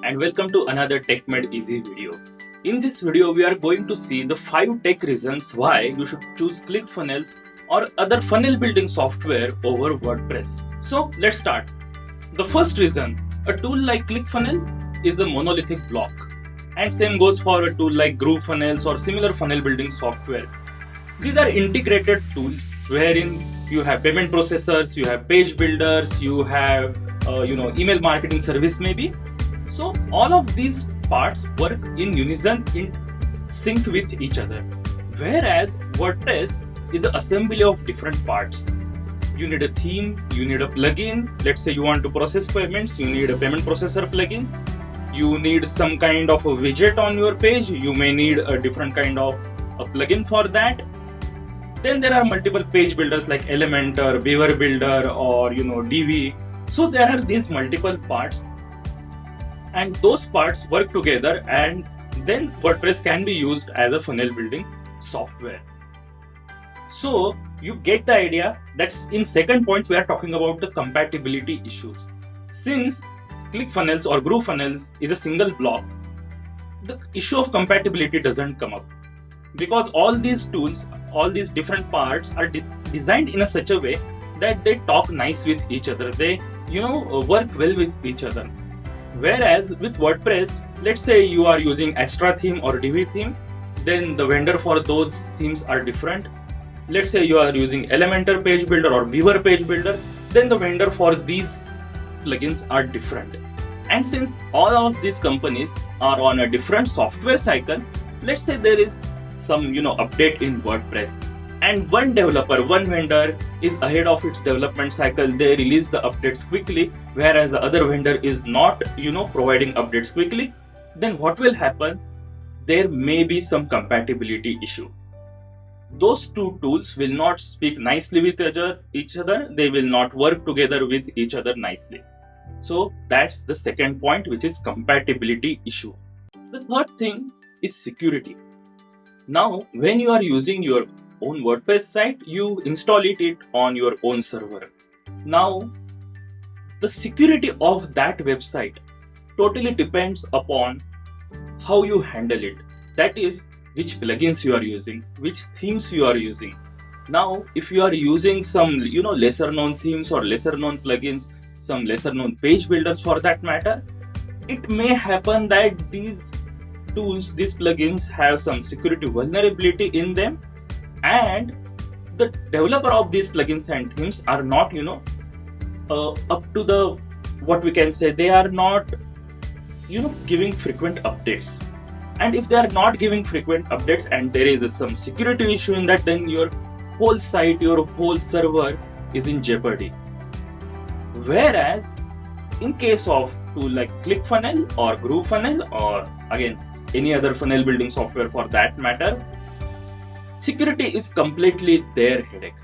and welcome to another Tech Made Easy video. In this video, we are going to see the 5 tech reasons why you should choose ClickFunnels or other funnel building software over WordPress. So let's start. The first reason, a tool like ClickFunnels is a monolithic block, and same goes for a tool like GrooveFunnels or similar funnel building software. These are integrated tools wherein you have payment processors, you have page builders, you have email marketing service maybe. So all of these parts work in unison, in sync with each other. Whereas WordPress is an assembly of different parts. You need a theme, you need a plugin. Let's say you want to process payments, you need a payment processor plugin. You need some kind of a widget on your page. You may need a different kind of a plugin for that. Then there are multiple page builders like Elementor, Beaver Builder, or DV. So there are these multiple parts, and those parts work together, and then WordPress can be used as a funnel building software. So you get the idea. That's in second point we are talking about the compatibility issues. Since ClickFunnels or GrooveFunnels is a single block, the issue of compatibility doesn't come up, because all these tools, all these different parts are designed in such a way that they talk nice with each other. They work well with each other. Whereas with WordPress, let's say you are using Astra theme or Divi theme, then the vendor for those themes are different. Let's say you are using Elementor page builder or Beaver page builder, then the vendor for these plugins are different. And since all of these companies are on a different software cycle, let's say there is some update in WordPress, and one developer, one vendor is ahead of its development cycle. They release the updates quickly, whereas the other vendor is not providing updates quickly. Then what will happen? There may be some compatibility issue. Those two tools will not speak nicely with each other. They will not work together with each other nicely. So that's the second point, which is compatibility issue. The third thing is security. Now, when you are using your own WordPress site, you install it on your own server. Now, the security of that website totally depends upon how you handle it. That is, which plugins you are using, which themes you are using. Now, if you are using some lesser known themes or lesser known plugins, some lesser known page builders for that matter, it may happen that these tools, these plugins have some security vulnerability in them, and the developer of these plugins and themes are not up to the, what we can say, they are not giving frequent updates. And if they are not giving frequent updates and there is some security issue in that, then your whole site, your whole server is in jeopardy. Whereas in case of tool like ClickFunnels or GrooveFunnels, or again any other funnel building software for that matter, security is completely their headache.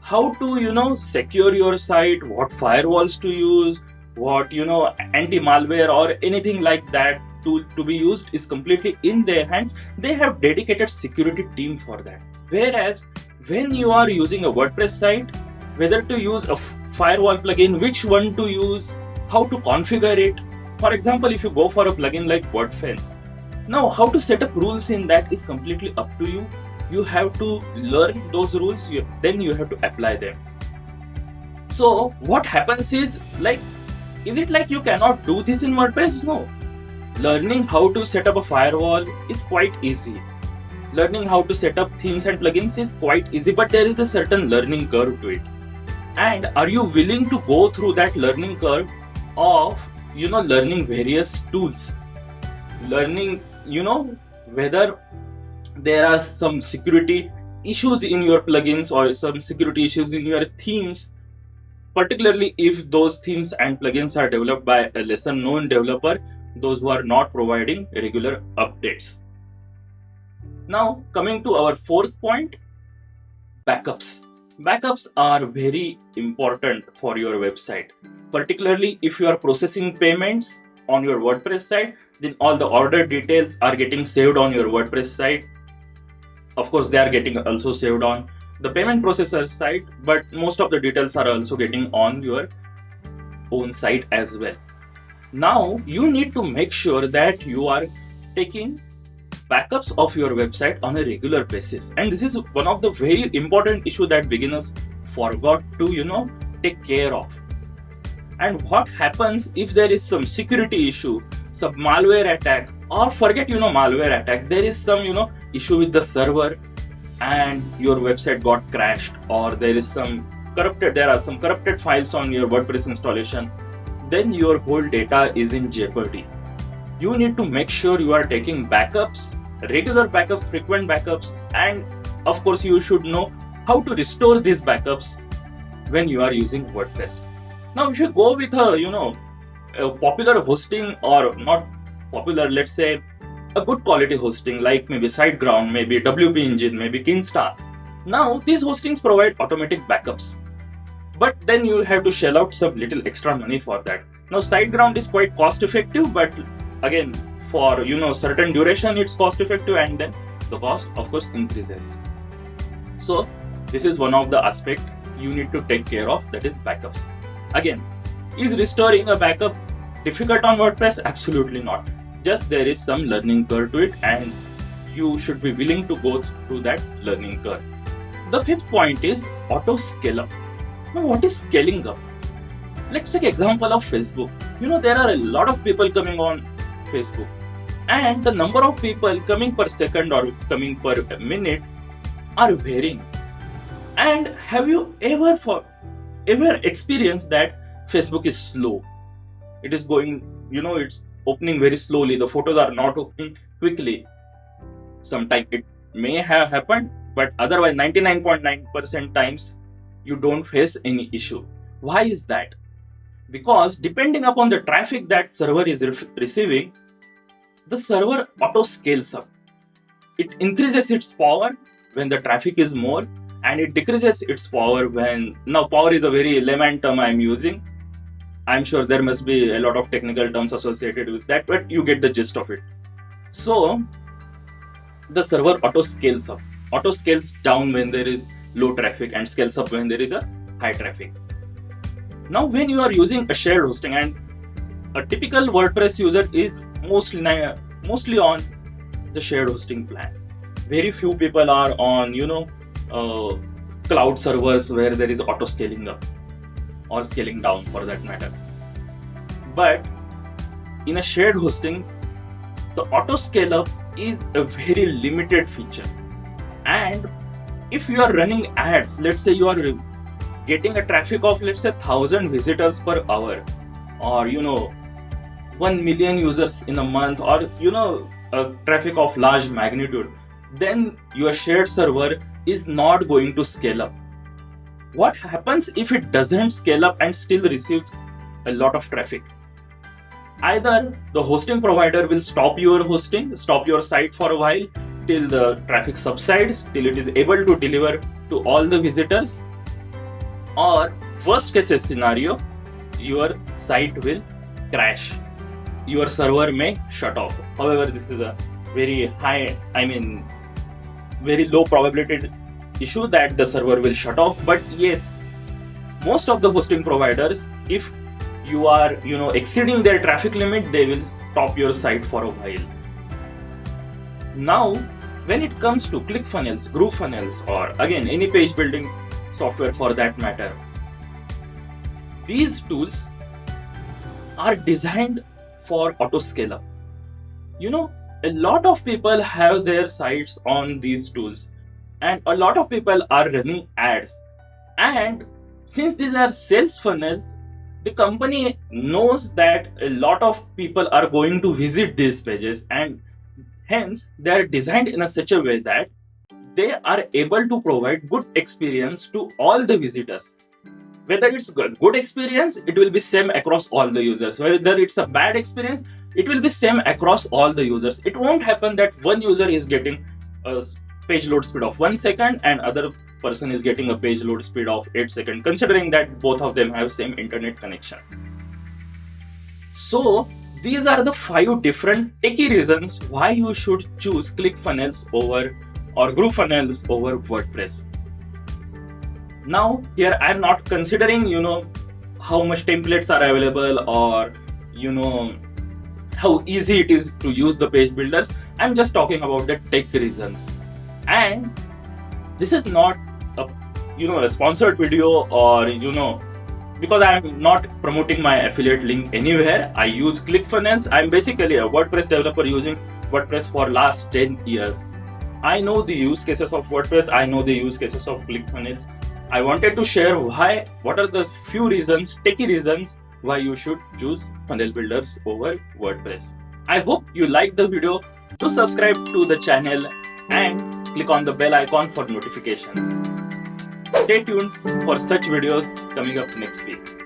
How to secure your site, what firewalls to use, what anti-malware or anything like that tool to be used is completely in their hands. They have dedicated security team for that. Whereas when you are using a WordPress site, whether to use a firewall plugin, which one to use, how to configure it. For example, if you go for a plugin like WordFence, now how to set up rules in that is completely up to you. You have to learn those rules, then you have to apply them. So what happens is it like you cannot do this in WordPress? No. Learning how to set up a firewall is quite easy. Learning how to set up themes and plugins is quite easy, but there is a certain learning curve to it. And are you willing to go through that learning curve of learning various tools, learning whether there are some security issues in your plugins or some security issues in your themes, particularly if those themes and plugins are developed by a lesser known developer, those who are not providing regular updates. Now, coming to our fourth point, backups. Backups are very important for your website, particularly if you are processing payments on your WordPress site, then all the order details are getting saved on your WordPress site. Of course, they are getting also saved on the payment processor site, but most of the details are also getting on your own site as well. Now you need to make sure that you are taking backups of your website on a regular basis, and this is one of the very important issue that beginners forgot to take care of. And what happens if there is some security issue, some malware attack, or forget malware attack, there is some issue with the server and your website got crashed, or there are some corrupted files on your WordPress installation, then your whole data is in jeopardy. You need to make sure you are taking backups, regular backups, frequent backups, and of course you should know how to restore these backups when you are using WordPress. Now if you go with a popular hosting, or not popular, let's say a good quality hosting like maybe SiteGround, maybe WP Engine, maybe Kinstar. Now these hostings provide automatic backups, but then you have to shell out some little extra money for that. Now SiteGround is quite cost effective, but again for certain duration it's cost effective, and then the cost of course increases. So this is one of the aspects you need to take care of, that is backups. Again, is restoring a backup difficult on WordPress? Absolutely not. Just there is some learning curve to it, and you should be willing to go through that learning curve. The fifth point is auto scale up. Now what is scaling up? Let's take example of Facebook. There are a lot of people coming on Facebook, and the number of people coming per second or coming per minute are varying. And have you ever experienced that Facebook is slow? It is going, it's opening very slowly. The photos are not opening quickly. Sometimes it may have happened, but otherwise 99.9% times you don't face any issue. Why is that? Because depending upon the traffic that server is receiving, the server auto scales up. It increases its power when the traffic is more, and it decreases its power when, now power is a very layman term I am using. I'm sure there must be a lot of technical terms associated with that, but you get the gist of it. So the server auto scales up, auto scales down when there is low traffic, and scales up when there is a high traffic. Now when you are using a shared hosting, and a typical WordPress user is mostly on the shared hosting plan. Very few people are on cloud servers where there is auto scaling up or scaling down for that matter. But in a shared hosting, the auto scale up is a very limited feature. And if you are running ads, let's say you are getting a traffic of 1,000 visitors per hour, or 1 million users in a month, or a traffic of large magnitude, then your shared server is not going to scale up. What happens if it doesn't scale up and still receives a lot of traffic? Either the hosting provider will stop your hosting, stop your site for a while till the traffic subsides, till it is able to deliver to all the visitors, or worst case scenario, your site will crash. Your server may shut off. However, this is a very very low probability issue that the server will shut off. But yes, most of the hosting providers, if you are exceeding their traffic limit, they will stop your site for a while. Now when it comes to ClickFunnels, GrooveFunnels, or again any page building software for that matter, these tools are designed for auto scale up. A lot of people have their sites on these tools, and a lot of people are running ads, and since these are sales funnels, the company knows that a lot of people are going to visit these pages, and hence they are designed in a such a way that they are able to provide good experience to all the visitors. Whether it's a good experience, it will be same across all the users. Whether it's a bad experience, it will be same across all the users. It won't happen that one user is getting a page load speed of 1 second and other person is getting a page load speed of 8 seconds, considering that both of them have same internet connection. So these are the 5 different techie reasons why you should choose ClickFunnels over or GrooveFunnels over WordPress. Now here I am not considering how much templates are available, or how easy it is to use the page builders. I'm just talking about the tech reasons. And this is not a sponsored video, or because I'm not promoting my affiliate link anywhere. I use ClickFunnels. I'm basically a WordPress developer using WordPress for last 10 years. I know the use cases of WordPress. I know the use cases of ClickFunnels. I wanted to share what are the few reasons, techie reasons, why you should choose funnel builders over WordPress. I hope you liked the video. Do subscribe to the channel and click on the bell icon for notifications. Stay tuned for such videos coming up next week.